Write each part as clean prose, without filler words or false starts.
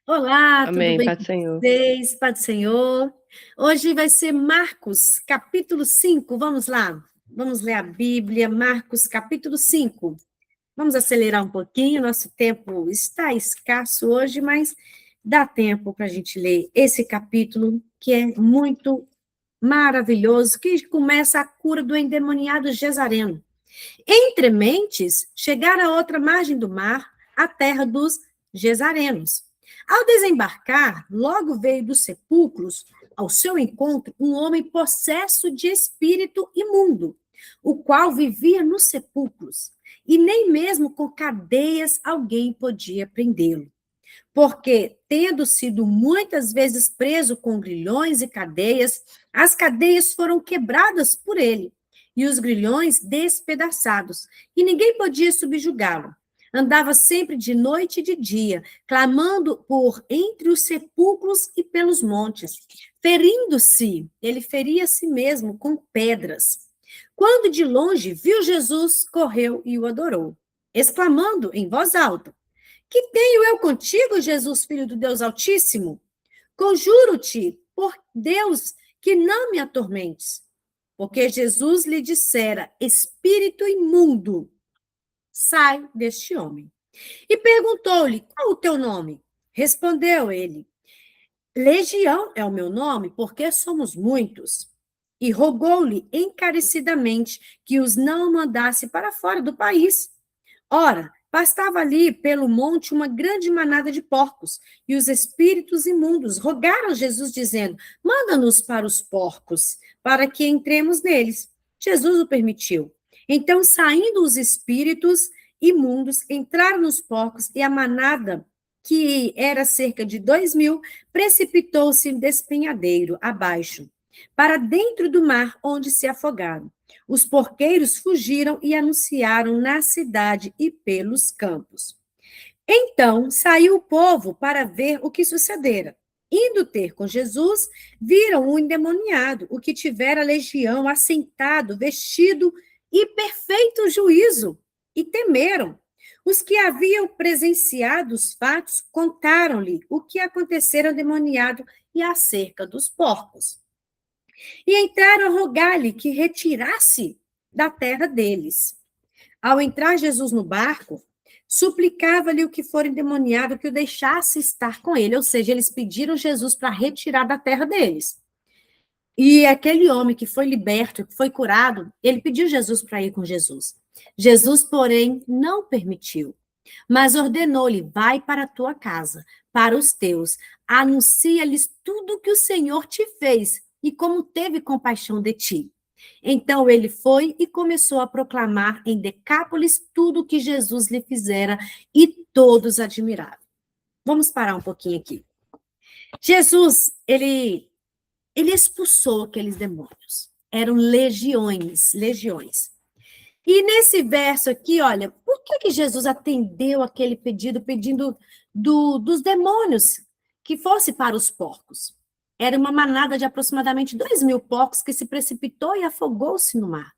Olá, tudo Amém, bem Pai do com Senhor. vocês? Pai do Senhor. Hoje vai ser Marcos, capítulo 5. Vamos lá. Vamos ler a Bíblia, Marcos, capítulo 5. Vamos acelerar um pouquinho, nosso tempo está escasso hoje, mas dá tempo para a gente ler esse capítulo, que é muito maravilhoso, que começa a cura do endemoniado Gesareno. Entre mentes, chegaram à outra margem do mar, a terra dos Gesarenos. Ao desembarcar, logo veio dos sepulcros ao seu encontro um homem possesso de espírito imundo, o qual vivia nos sepulcros, e nem mesmo com cadeias alguém podia prendê-lo. Porque, tendo sido muitas vezes preso com grilhões e cadeias, as cadeias foram quebradas por ele, e os grilhões despedaçados, e ninguém podia subjugá-lo. Andava sempre de noite e de dia, clamando por entre os sepulcros e pelos montes. Ferindo-se, ele feria a si mesmo com pedras. Quando de longe viu Jesus, correu e o adorou, exclamando em voz alta: que tenho eu contigo, Jesus, filho do Deus Altíssimo? Conjuro-te, por Deus, que não me atormentes. Porque Jesus lhe dissera: espírito imundo, sai deste homem. E perguntou-lhe: qual o teu nome? Respondeu ele: Legião é o meu nome, porque somos muitos. E rogou-lhe encarecidamente que os não mandasse para fora do país. Ora, pastava ali pelo monte uma grande manada de porcos, e os espíritos imundos rogaram a Jesus, dizendo: manda-nos para os porcos, para que entremos neles. Jesus o permitiu. Então, saindo os espíritos imundos, entraram nos porcos, e a manada, que era cerca de 2.000, precipitou-se em despenhadeiro abaixo, para dentro do mar, onde se afogaram. Os porqueiros fugiram e anunciaram na cidade e pelos campos. Então saiu o povo para ver o que sucedera. Indo ter com Jesus, viram o endemoniado, o que tivera legião, assentado, vestido e perfeito juízo, e temeram. Os que haviam presenciado os fatos contaram-lhe o que acontecera ao endemoniado e acerca dos porcos. E entraram a rogar-lhe que retirasse da terra deles. Ao entrar Jesus no barco, suplicava-lhe o que for endemoniado que o deixasse estar com ele, ou seja, eles pediram Jesus para retirar da terra deles. E aquele homem que foi liberto, que foi curado, ele pediu Jesus para ir com Jesus. Jesus, porém, não permitiu, mas ordenou-lhe: vai para a tua casa, para os teus, anuncia-lhes tudo que o Senhor te fez e como teve compaixão de ti. Então ele foi e começou a proclamar em Decápolis tudo o que Jesus lhe fizera, e todos admiravam. Vamos parar um pouquinho aqui. Jesus, ele expulsou aqueles demônios. Eram legiões, legiões. E nesse verso aqui, olha, por que Jesus atendeu aquele pedido, pedindo dos demônios que fosse para os porcos? Era uma manada de aproximadamente 2.000 porcos que se precipitou e afogou-se no mar.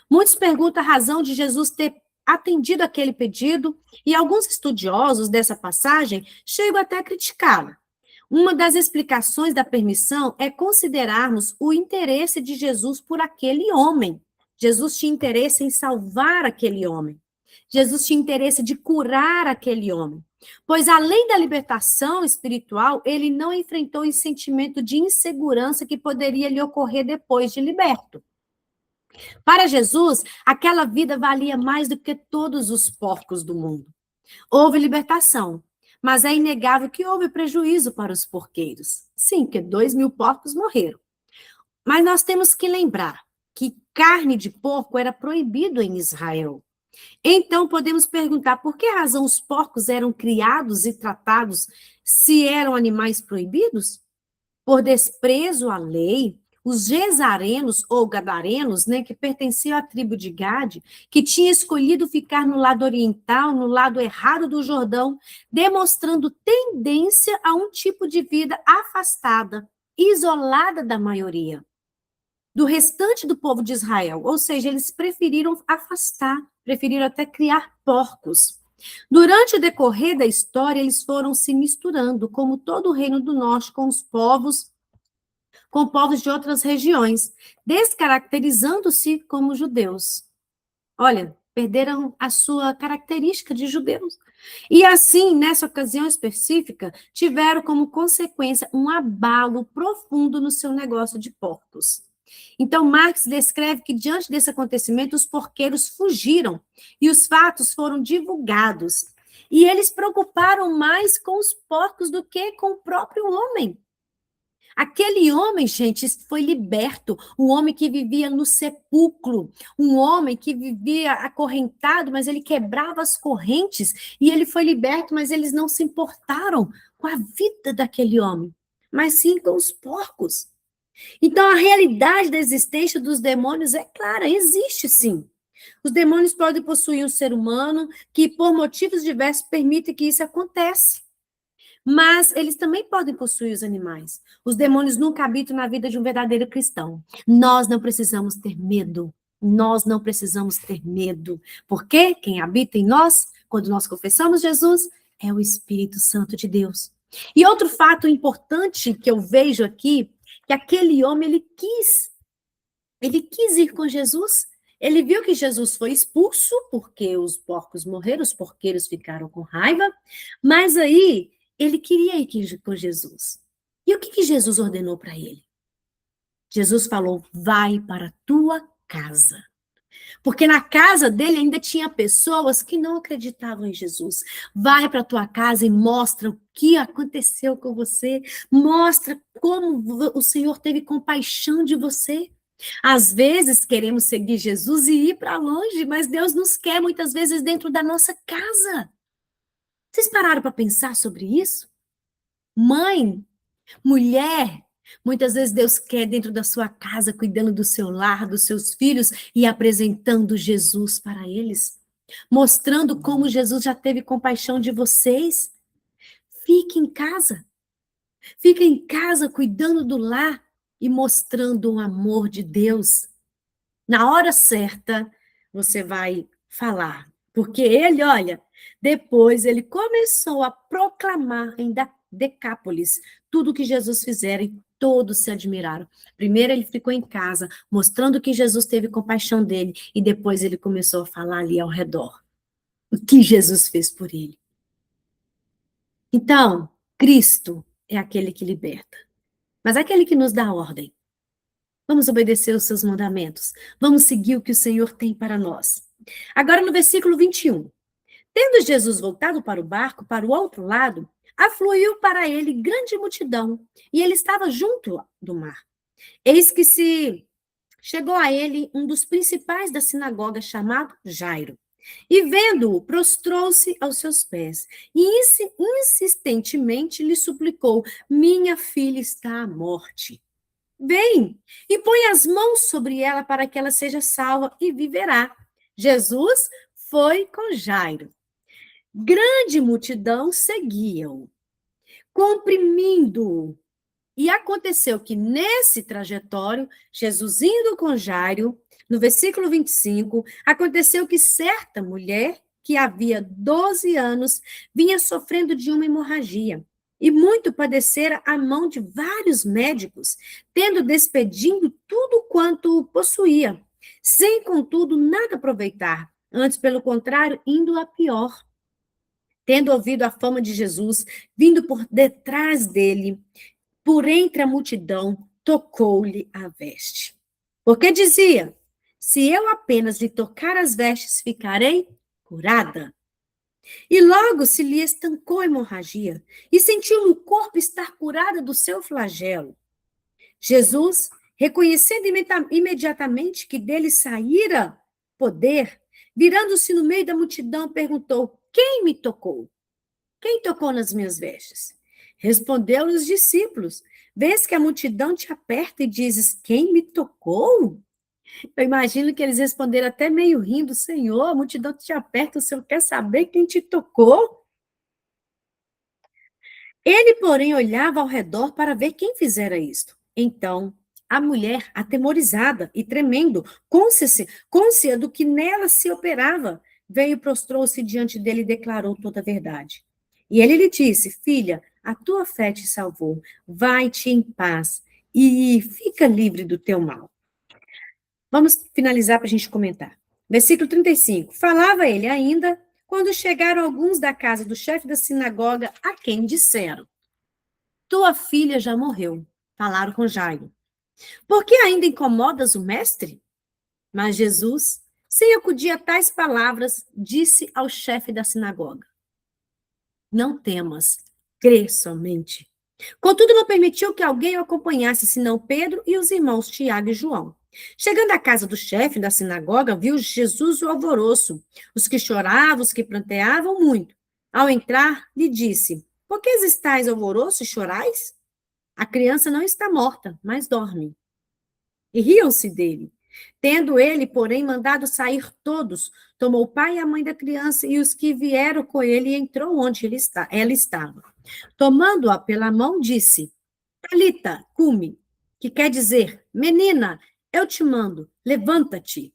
Muitos perguntam a razão de Jesus ter atendido aquele pedido, e alguns estudiosos dessa passagem chegam até a criticá-la. Uma das explicações da permissão é considerarmos o interesse de Jesus por aquele homem. Jesus tinha interesse em salvar aquele homem. Jesus tinha interesse de curar aquele homem. Pois, além da libertação espiritual, ele não enfrentou o sentimento de insegurança que poderia lhe ocorrer depois de liberto. Para Jesus, aquela vida valia mais do que todos os porcos do mundo. Houve libertação, mas é inegável que houve prejuízo para os porqueiros. Sim, que 2.000 porcos morreram. Mas nós temos que lembrar que carne de porco era proibido em Israel. Então, podemos perguntar por que razão os porcos eram criados e tratados se eram animais proibidos? Por desprezo à lei, os gesarenos ou gadarenos, né, que pertenciam à tribo de Gade, que tinha escolhido ficar no lado oriental, no lado errado do Jordão, demonstrando tendência a um tipo de vida afastada, isolada da maioria, do restante do povo de Israel. Ou seja, eles preferiram afastar, preferiram até criar porcos. Durante o decorrer da história, eles foram se misturando, como todo o Reino do Norte, com povos de outras regiões, descaracterizando-se como judeus. Olha, perderam a sua característica de judeus. E assim, nessa ocasião específica, tiveram como consequência um abalo profundo no seu negócio de porcos. Então, Marx descreve que, diante desse acontecimento, os porqueiros fugiram e os fatos foram divulgados. E eles preocuparam mais com os porcos do que com o próprio homem. Aquele homem, gente, foi liberto, um homem que vivia no sepulcro, um homem que vivia acorrentado, mas ele quebrava as correntes, e ele foi liberto, mas eles não se importaram com a vida daquele homem, mas sim com os porcos. Então, a realidade da existência dos demônios é clara, existe sim. Os demônios podem possuir um ser humano que, por motivos diversos, permite que isso aconteça. Mas eles também podem possuir os animais. Os demônios nunca habitam na vida de um verdadeiro cristão. Nós não precisamos ter medo. Nós não precisamos ter medo. Porque quem habita em nós, quando nós confessamos Jesus, é o Espírito Santo de Deus. E outro fato importante que eu vejo aqui, que aquele homem, ele quis ir com Jesus. Ele viu que Jesus foi expulso, porque os porcos morreram, os porqueiros ficaram com raiva, mas aí ele queria ir com Jesus. E o que Jesus ordenou para ele? Jesus falou, vai para a tua casa. Porque na casa dele ainda tinha pessoas que não acreditavam em Jesus. Vai para a tua casa e mostra o que aconteceu com você. Mostra como o Senhor teve compaixão de você. Às vezes queremos seguir Jesus e ir para longe, mas Deus nos quer muitas vezes dentro da nossa casa. Vocês pararam para pensar sobre isso? Mãe, mulher, muitas vezes Deus quer dentro da sua casa, cuidando do seu lar, dos seus filhos e apresentando Jesus para eles, mostrando como Jesus já teve compaixão de vocês. Fique em casa. Fique em casa cuidando do lar e mostrando o amor de Deus. Na hora certa, você vai falar. Porque ele, olha, depois ele começou a proclamar em Decápolis tudo o que Jesus fizera e todos se admiraram. Primeiro ele ficou em casa, mostrando que Jesus teve compaixão dele, e depois ele começou a falar ali ao redor o que Jesus fez por ele. Então, Cristo é aquele que liberta, mas é aquele que nos dá ordem. Vamos obedecer os seus mandamentos. Vamos seguir o que o Senhor tem para nós. Agora no versículo 21. Tendo Jesus voltado para o barco, para o outro lado, afluiu para ele grande multidão, e ele estava junto do mar. Eis que se chegou a ele um dos principais da sinagoga, chamado Jairo. E vendo-o, prostrou-se aos seus pés, e insistentemente lhe suplicou, minha filha está à morte. Vem e põe as mãos sobre ela para que ela seja salva e viverá. Jesus foi com Jairo. Grande multidão seguia-o, comprimindo-o. E aconteceu que nesse trajetório, Jesus indo com Jairo, no versículo 25, aconteceu que certa mulher, que havia 12 anos, vinha sofrendo de uma hemorragia e muito padecera a mão de vários médicos, tendo despedindo tudo quanto possuía, sem, contudo, nada aproveitar, antes, pelo contrário, indo a pior. Tendo ouvido a fama de Jesus, vindo por detrás dele, por entre a multidão, tocou-lhe a veste. Porque dizia, se eu apenas lhe tocar as vestes, ficarei curada. E logo se lhe estancou a hemorragia, e sentiu no corpo estar curada do seu flagelo. Jesus, reconhecendo imediatamente que dele saíra poder, virando-se no meio da multidão, perguntou, quem me tocou? Quem tocou nas minhas vestes? Respondeu-lhe os discípulos, vês que a multidão te aperta e dizes, quem me tocou? Eu imagino que eles responderam até meio rindo, Senhor, a multidão te aperta, o Senhor quer saber quem te tocou? Ele, porém, olhava ao redor para ver quem fizera isto. Então, a mulher, atemorizada e tremendo, côncia do que nela se operava, veio, prostrou-se diante dele e declarou toda a verdade. E ele lhe disse: Filha, a tua fé te salvou, vai-te em paz e fica livre do teu mal. Vamos finalizar para a gente comentar. Versículo 35. Falava ele ainda, quando chegaram alguns da casa do chefe da sinagoga, a quem disseram: Tua filha já morreu. Falaram com Jairo. Por que ainda incomodas o mestre? Mas Jesus, sem acudir a tais palavras, disse ao chefe da sinagoga: Não temas, crê somente. Contudo, não permitiu que alguém o acompanhasse, senão Pedro e os irmãos Tiago e João. Chegando à casa do chefe da sinagoga, viu Jesus o alvoroço, os que choravam, os que pranteavam muito. Ao entrar, lhe disse: Por que estáis alvoroço e chorais? A criança não está morta, mas dorme. E riam-se dele. Tendo ele, porém, mandado sair todos, tomou o pai e a mãe da criança e os que vieram com ele e entrou onde ela estava. Tomando-a pela mão, disse: Talita, cumi, que quer dizer: Menina, eu te mando, levanta-te.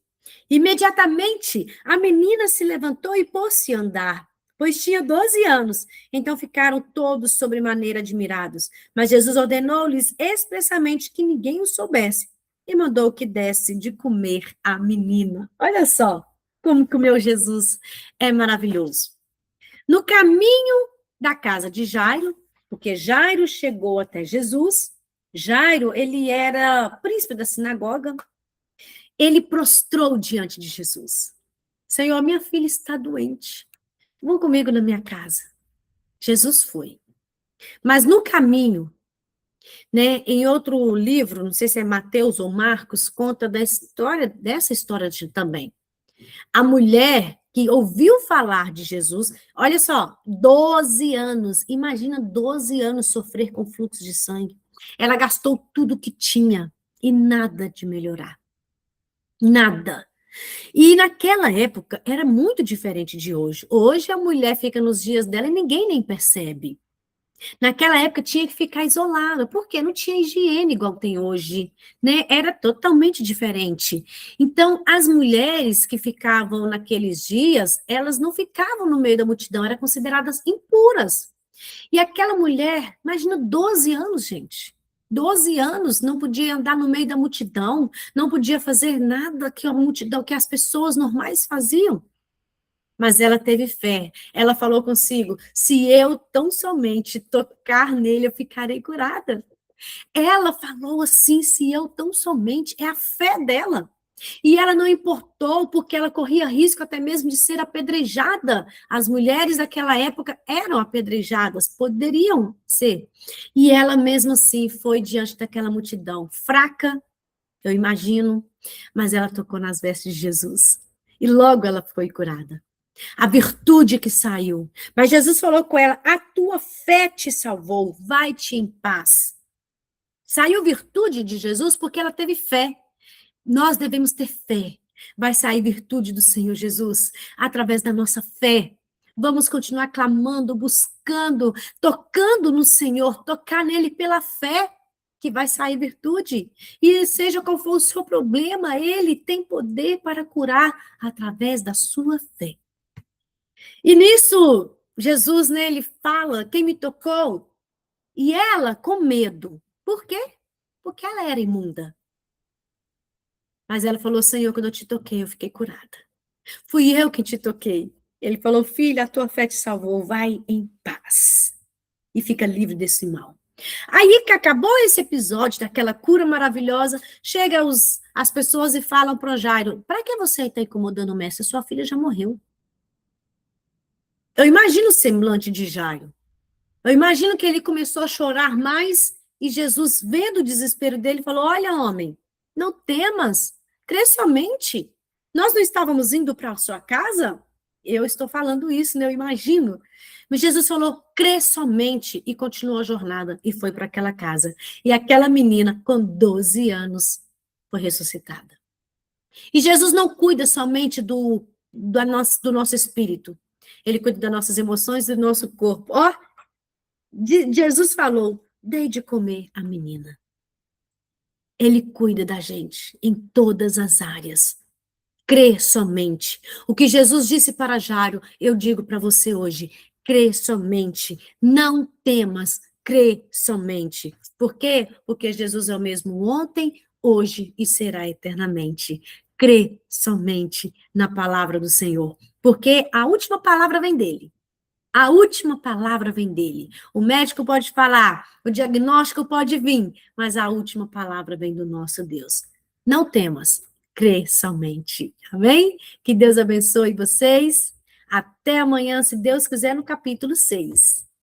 Imediatamente a menina se levantou e pôs-se a andar, pois tinha 12 anos. Então ficaram todos sobremaneira admirados. Mas Jesus ordenou-lhes expressamente que ninguém o soubesse e mandou que desse de comer à menina. Olha só como que o meu Jesus é maravilhoso. No caminho da casa de Jairo, porque Jairo chegou até Jesus, Jairo, ele era príncipe da sinagoga, ele prostrou diante de Jesus. Senhor, minha filha está doente. Vão comigo na minha casa. Jesus foi. Mas no caminho, né, em outro livro, não sei se é Mateus ou Marcos, conta dessa história também. A mulher que ouviu falar de Jesus, olha só, 12 anos, imagina 12 anos sofrer com fluxo de sangue. Ela gastou tudo que tinha e nada de melhorar. Nada. E naquela época era muito diferente de hoje. Hoje a mulher fica nos dias dela e ninguém nem percebe. Naquela época tinha que ficar isolada, porque não tinha higiene igual tem hoje, né? Era totalmente diferente. Então, as mulheres que ficavam naqueles dias, elas não ficavam no meio da multidão, eram consideradas impuras. E aquela mulher, imagina 12 anos, gente. 12 anos, não podia andar no meio da multidão, não podia fazer nada que a multidão, que as pessoas normais faziam. Mas ela teve fé. Ela falou consigo: se eu tão somente tocar nele, eu ficarei curada. Ela falou assim: se eu tão somente, é a fé dela. E ela não importou, porque ela corria risco até mesmo de ser apedrejada. As mulheres daquela época eram apedrejadas, poderiam ser. E ela mesmo assim foi diante daquela multidão, fraca, eu imagino, mas ela tocou nas vestes de Jesus. E logo ela foi curada. A virtude que saiu. Mas Jesus falou com ela: a tua fé te salvou, vai-te em paz. Saiu virtude de Jesus porque ela teve fé. Nós devemos ter fé. Vai sair virtude do Senhor Jesus através da nossa fé. Vamos continuar clamando, buscando, tocando no Senhor, tocar nele pela fé, que vai sair virtude. E seja qual for o seu problema, ele tem poder para curar através da sua fé. E nisso, Jesus, né, ele fala: quem me tocou? E ela, com medo. Por quê? Porque ela era imunda. Mas ela falou: Senhor, quando eu te toquei, eu fiquei curada. Fui eu que te toquei. Ele falou: filha, a tua fé te salvou, vai em paz. E fica livre desse mal. Aí que acabou esse episódio daquela cura maravilhosa, chega as pessoas e falam para o Jairo: para que você está incomodando o mestre? Sua filha já morreu. Eu imagino o semblante de Jairo. Eu imagino que ele começou a chorar mais e Jesus, vendo o desespero dele, falou: olha, homem, não temas, crê somente. Nós não estávamos indo para a sua casa? Eu estou falando isso, né? Eu imagino. Mas Jesus falou: crê somente, e continuou a jornada e foi para aquela casa. E aquela menina, com 12 anos, foi ressuscitada. E Jesus não cuida somente do nosso espírito. Ele cuida das nossas emoções e do nosso corpo. Ó, Jesus falou: dei de comer a menina. Ele cuida da gente em todas as áreas. crê somente. O que Jesus disse para Jairo, eu digo para você hoje, crê somente. Não temas, crê somente. Por quê? Porque Jesus é o mesmo ontem, hoje e será eternamente. Crê somente na palavra do Senhor, porque a última palavra vem dele. A última palavra vem dele. O médico pode falar, o diagnóstico pode vir, mas a última palavra vem do nosso Deus. Não temas, crê somente. Amém? Que Deus abençoe vocês. Até amanhã, se Deus quiser, no capítulo 6.